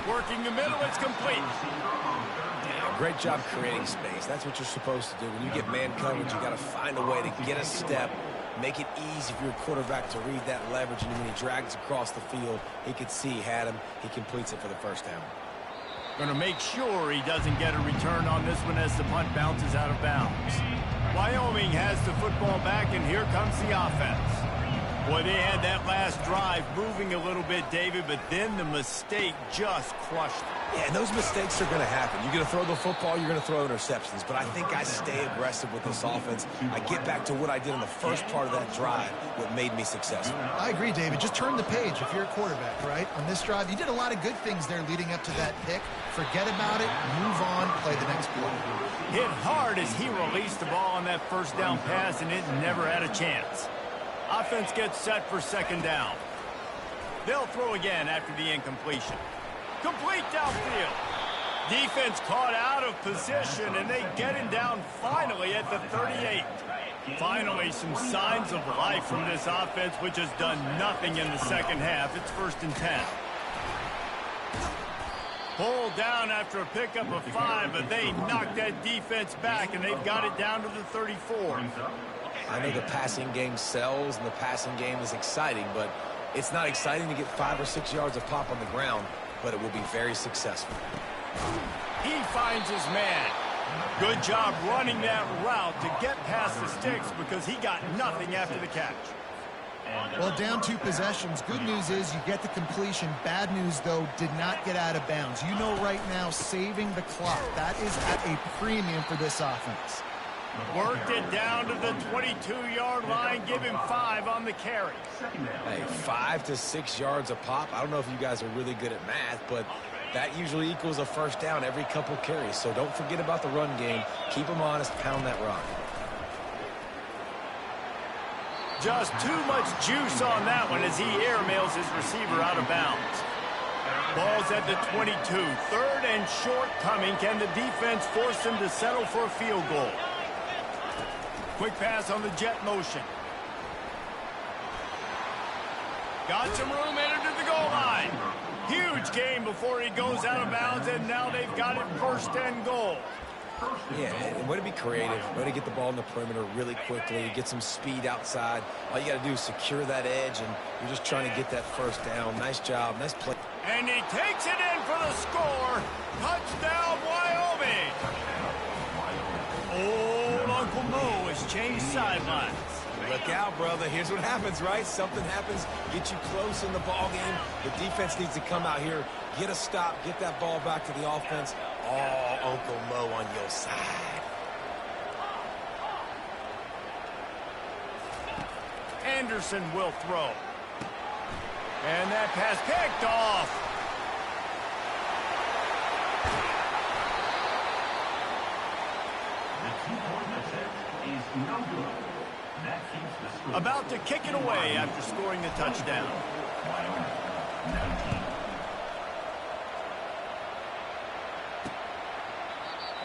Working the middle, it's complete. Yeah, great job creating space. That's what you're supposed to do. When you get man coverage, you got to find a way to get a step, make it easy for your quarterback to read that leverage, and when he drags across the field, he could see he had him. He completes it for the first down. Going to make sure he doesn't get a return on this one as the punt bounces out of bounds. Wyoming has the football back, and here comes the offense. Boy, they had that last drive moving a little bit, David, but then the mistake just crushed them. Yeah, and those mistakes are going to happen. You're going to throw the football, you're going to throw interceptions. But I think I stay aggressive with this offense. I get back to what I did in the first part of that drive, what made me successful. I agree, David. Just turn the page if you're a quarterback, right? On this drive, you did a lot of good things there leading up to that pick. Forget about it, move on, play the next play. Hit hard as he released the ball on that first down pass, and it never had a chance. Offense gets set for 2nd down. They'll throw again after the incompletion. Complete downfield. Defense caught out of position, and they get him down finally at the 38. Finally, some signs of life from this offense, which has done nothing in the second half. It's 1st and 10. Pulled down after a pickup of 5, but they knocked that defense back, and they've got it down to the 34. I know the passing game sells and the passing game is exciting, but it's not exciting to get 5 or 6 yards of pop on the ground, but it will be very successful. He finds his man. Good job running that route to get past the sticks because he got nothing after the catch. Well, down 2 possessions. Good news is you get the completion. Bad news, though, did not get out of bounds. You know right now, saving the clock. That is at a premium for this offense. Worked it down to the 22-yard line. Give him 5 on the carry. Hey, 5 to 6 yards a pop. I don't know if you guys are really good at math, but that usually equals a first down every couple carries. So don't forget about the run game. Keep them honest. Pound that rock. Just too much juice on that one as he airmails his receiver out of bounds. Ball's at the 22. 3rd and short coming. Can the defense force him to settle for a field goal? Quick pass on the jet motion. Got some room, entered to the goal line. Huge gain before he goes out of bounds, and now they've got it 1st and goal. Yeah, and way to be creative, way to get the ball in the perimeter really quickly, get some speed outside. All you got to do is secure that edge, and you're just trying to get that first down. Nice job, nice play. And he takes it in for the score. Touchdown, Wyoming. Old Uncle Mo has changed sidelines. Look out, brother. Here's what happens, right? Something happens, get you close in the ball game. The defense needs to come out here, get a stop, get that ball back to the offense. Oh, Uncle Mo on your side. Anderson will throw. And that pass picked off. The 2-point attempt is no good. That keeps the score. About to kick it away after scoring the touchdown. Wyoming, 19.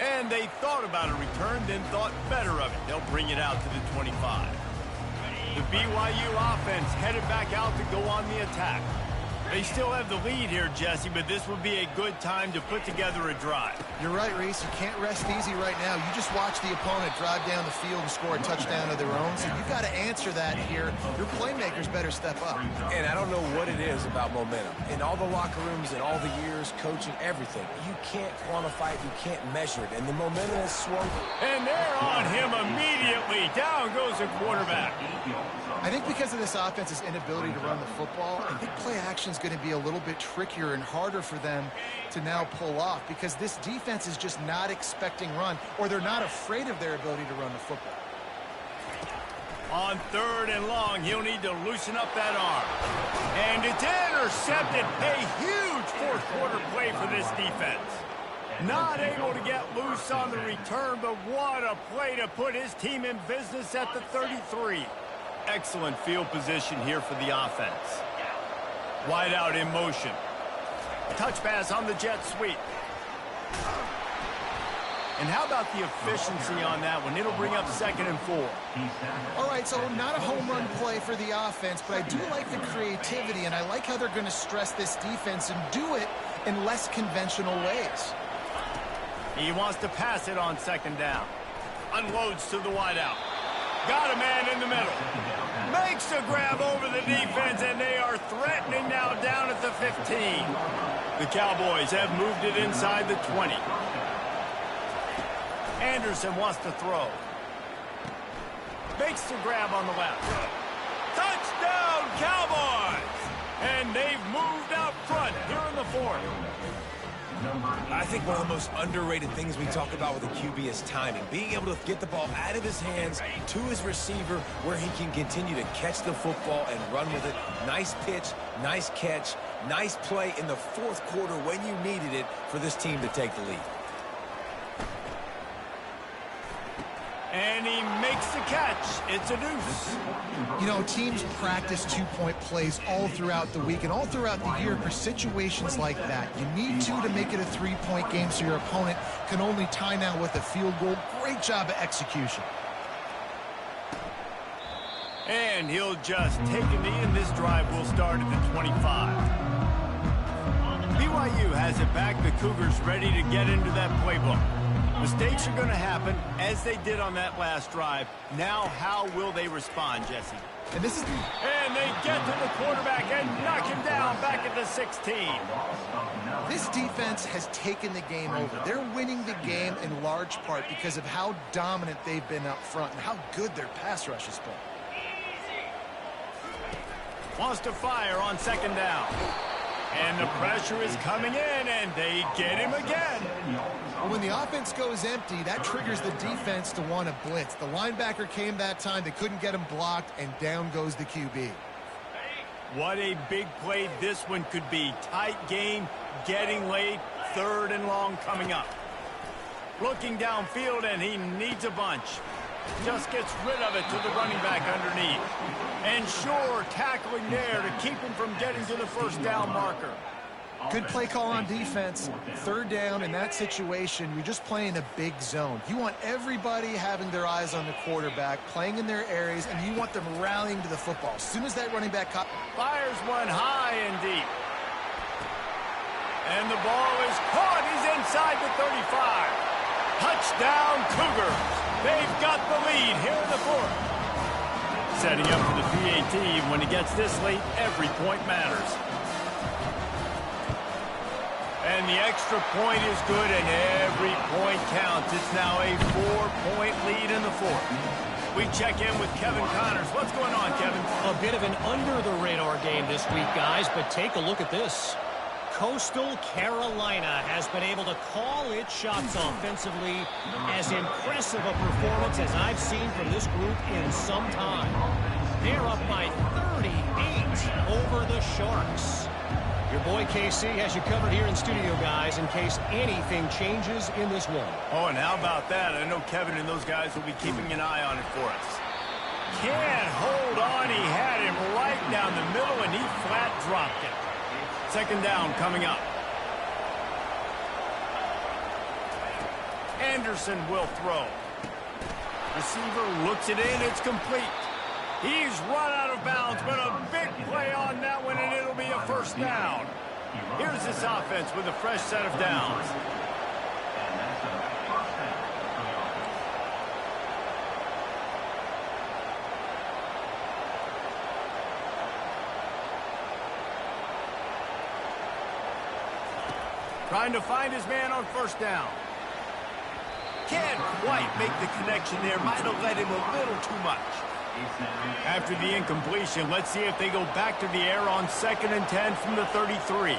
And they thought about a return, then thought better of it. They'll bring it out to the 25. The BYU offense headed back out to go on the attack. They still have the lead here, Jesse, but this would be a good time to put together a drive. You're right, Reese. You can't rest easy right now. You just watch the opponent drive down the field and score a touchdown of their own, so you've got to answer that here. Your playmakers better step up. And I don't know what it is about momentum. In all the locker rooms, in all the years, coaching, everything, you can't quantify it, you can't measure it, and the momentum has swung. And they're on him immediately. Down goes the quarterback. I think because of this offense's inability to run the football, I think play action is going to be a little bit trickier and harder for them to now pull off because this defense is just not expecting run, or they're not afraid of their ability to run the football. On 3rd and long, he'll need to loosen up that arm. And it's intercepted. A huge 4th quarter play for this defense. Not able to get loose on the return, but what a play to put his team in business at the 33. Excellent field position here for the offense. Wide out in motion. Touch pass on the jet sweep. And how about the efficiency on that one? It'll bring up 2nd and 4. All right, so not a home run play for the offense, but I do like the creativity, and I like how they're going to stress this defense and do it in less conventional ways. He wants to pass it on 2nd down. Unloads to the wide out. Got a man in the middle. Makes a grab over the defense, and they are threatening now down at the 15. The Cowboys have moved it inside the 20. Anderson wants to throw. Makes the grab on the left. Touchdown, Cowboys! And they've moved out front here in the 4th. I think one of the most underrated things we talk about with a QB is timing. Being able to get the ball out of his hands to his receiver where he can continue to catch the football and run with it. Nice pitch, nice catch, nice play in the 4th quarter when you needed it for this team to take the lead. And he makes the catch. It's a deuce. You know, teams practice 2-point plays all throughout the week and all throughout the year for situations like that. You need to make it a 3-point game so your opponent can only tie now with a field goal. Great job of execution. And he'll just take a knee, and this drive will start at the 25. BYU has it back. The Cougars ready to get into that playbook. Mistakes are going to happen, as they did on that last drive. Now, how will they respond, Jesse? And this is And they get to the quarterback and knock him down back at the 16. This defense has taken the game over. They're winning the game in large part because of how dominant they've been up front and how good their pass rush has been. Wants to fire on second down. And the pressure is coming in, and they get him again. When the offense goes empty, that triggers the defense to want to blitz. The linebacker came that time. They couldn't get him blocked, and down goes the QB. What a big play this one could be. Tight game, getting late, 3rd and long coming up. Looking downfield, and he needs a bunch. Just gets rid of it to the running back underneath. And sure, tackling there to keep him from getting to the first down marker. Good play call on defense. 3rd down in that situation, you're just playing a big zone. You want everybody having their eyes on the quarterback, playing in their areas, and you want them rallying to the football. As soon as that running back fires one high and deep. And the ball is caught. He's inside the 35. Touchdown, Cougars. They've got the lead here in the 4th. Setting up for the PAT. When it gets this late, every point matters. And the extra point is good, and every point counts. It's now a 4-point lead in the 4th. We check in with Kevin Connors. What's going on, Kevin? A bit of an under-the-radar game this week, guys, but take a look at this. Coastal Carolina has been able to call its shots offensively. As impressive a performance as I've seen from this group in some time. They're up by 38 over the Sharks. Your boy KC has you covered here in studio, guys, in case anything changes in this one. Oh, and how about that? I know Kevin and those guys will be keeping an eye on it for us. Can't hold on. He had him right down the middle, and he flat dropped it. 2nd down coming up. Anderson will throw. Receiver looks it in. It's complete. He's run out of bounds, but a big play on that one, and it'll be a 1st down. Here's this offense with a fresh set of downs. Trying to find his man on 1st down. Can't quite make the connection there. Might have led him a little too much. After the incompletion, let's see if they go back to the air on 2nd and 10 from the 33.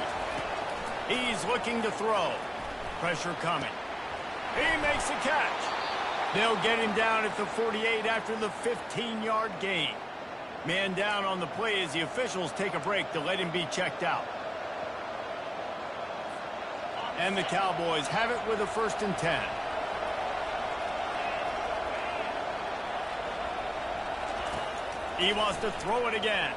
He's looking to throw. Pressure coming. He makes the catch. They'll get him down at the 48 after the 15-yard gain. Man down on the play as the officials take a break to let him be checked out. And the Cowboys have it with a 1st and 10. He wants to throw it again.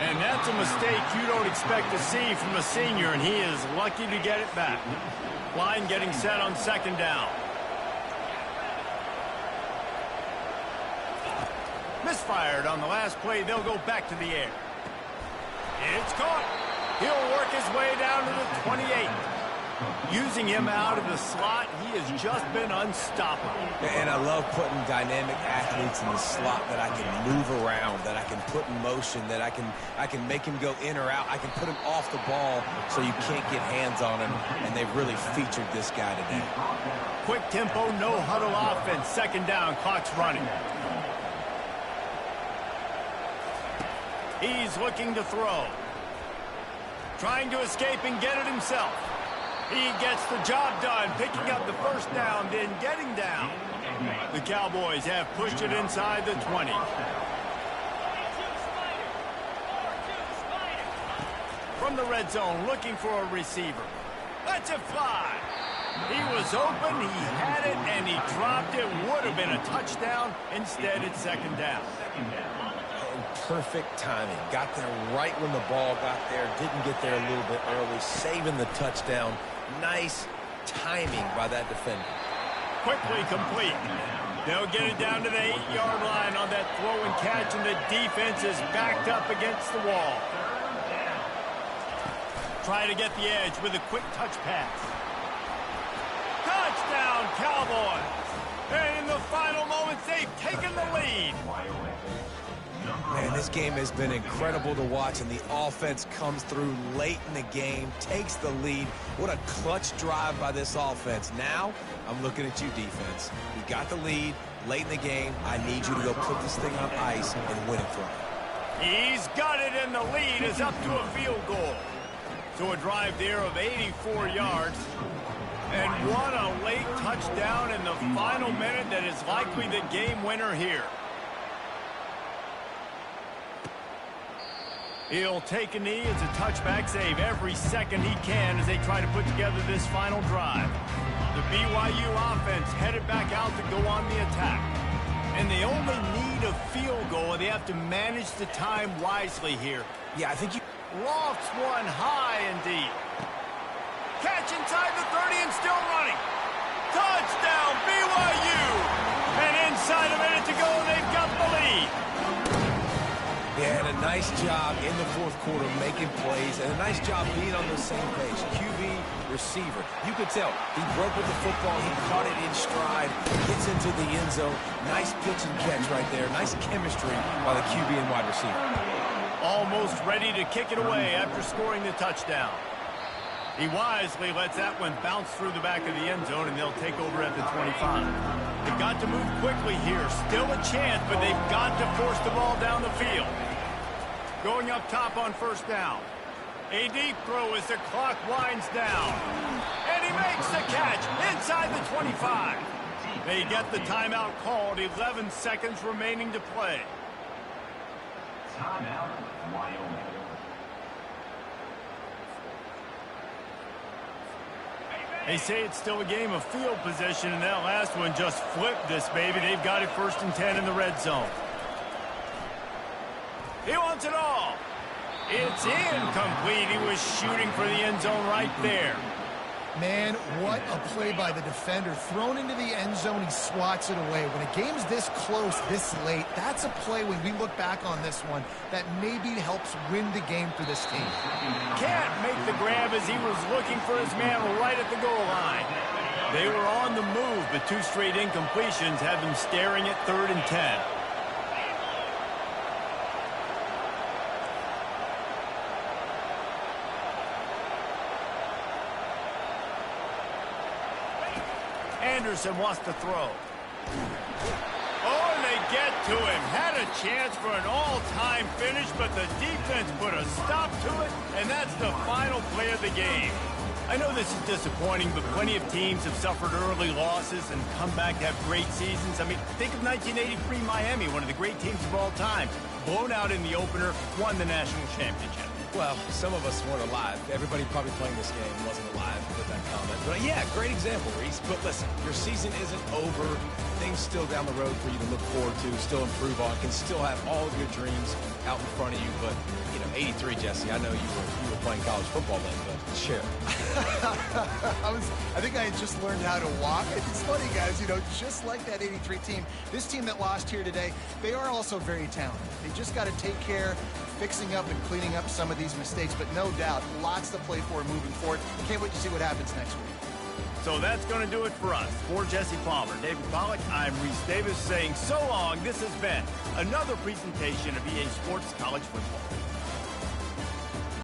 And that's a mistake you don't expect to see from a senior, and he is lucky to get it back. Line getting set on 2nd down. Misfired on the last play. They'll go back to the air. It's caught. He'll work his way down to the 28. Using him out of the slot, he has just been unstoppable. And I love putting dynamic athletes in the slot that I can move around, that I can put in motion, that I can make him go in or out. I can put him off the ball so you can't get hands on him, and they've really featured this guy today. Quick tempo, no huddle offense. 2nd down, clock's running. He's looking to throw. Trying to escape and get it himself. He gets the job done, picking up the 1st down, then getting down. The Cowboys have pushed it inside the 20. From the red zone, looking for a receiver. Lets it fly. He was open, he had it, and he dropped it. Would have been a touchdown. Instead, it's 2nd down. Perfect timing. Got there right when the ball got there. Didn't get there a little bit early. Saving the touchdown. Nice timing by that defender. Quickly complete. They'll get it down to the 8-yard line on that throw and catch, and the defense is backed up against the wall. try to get the edge with a quick touch pass. Touchdown, Cowboys! And in the final moments, they've taken the lead. Man, this game has been incredible to watch, and the offense comes through late in the game, takes the lead. What a clutch drive by this offense. Now, I'm looking at you, defense. You got the lead late in the game. I need you to go put this thing on ice and win it for me. He's got it, and the lead is up to a field goal. So a drive there of 84 yards. And what a late touchdown in the final minute that is likely the game winner here. He'll take a knee as a touchback save every second he can as they try to put together this final drive. The BYU offense headed back out to go on the attack. And they only need a field goal. They have to manage the time wisely here. Yeah, I think you... Lofts one high and deep. Catch inside the 30 and still running. Touchdown, BYU! And inside a minute to go, they've got the lead. Yeah, and a nice job in the fourth quarter making plays, and a nice job being on the same page. QB, receiver. You could tell he broke with the football. He caught it in stride, gets into the end zone. Nice pitch and catch right there. Nice chemistry by the QB and wide receiver. Almost ready to kick it away after scoring the touchdown. He wisely lets that one bounce through the back of the end zone, and they'll take over at the 25. They've got to move quickly here. Still a chance, but they've got to force the ball down the field. Going up top on first down. A deep throw as the clock winds down. And he makes the catch inside the 25. They get the timeout called. 11 seconds remaining to play. Timeout, Wyoming. They say it's still a game of field position, and that last one just flipped this baby. They've got it 1st and 10 in the red zone. He wants it all. It's incomplete. He was shooting for the end zone right there. Man, what a play by the defender. Thrown into the end zone, he swats it away. When a game's this close, this late, that's a play when we look back on this one that maybe helps win the game for this team. Can't make the grab as he was looking for his man right at the goal line. They were on the move, but 2 straight incompletions have them staring at 3rd and 10. Anderson wants to throw. Oh, and they get to him. Had a chance for an all-time finish, but the defense put a stop to it, and that's the final play of the game. I know this is disappointing, but plenty of teams have suffered early losses and come back to have great seasons. I mean, think of 1983 Miami, one of the great teams of all time. Blown out in the opener, won the national championship. Well, some of us weren't alive. Everybody probably playing this game wasn't alive with that comment. But yeah, great example, Reese. But listen, your season isn't over. Things still down the road for you to look forward to, still improve on, can still have all of your dreams out in front of you. But, you know, 83, Jesse, I know you were playing college football then, but share. I think I had just learned how to walk. It's funny, guys, you know, just like that 83 team, this team that lost here today, they are also very talented. They just got to take care, fixing up and cleaning up some of these mistakes, but no doubt, lots to play for moving forward. Can't wait to see what happens next week. So that's going to do it for us. For Jesse Palmer, David Pollack, I'm Reese Davis saying so long. This has been another presentation of EA Sports College Football.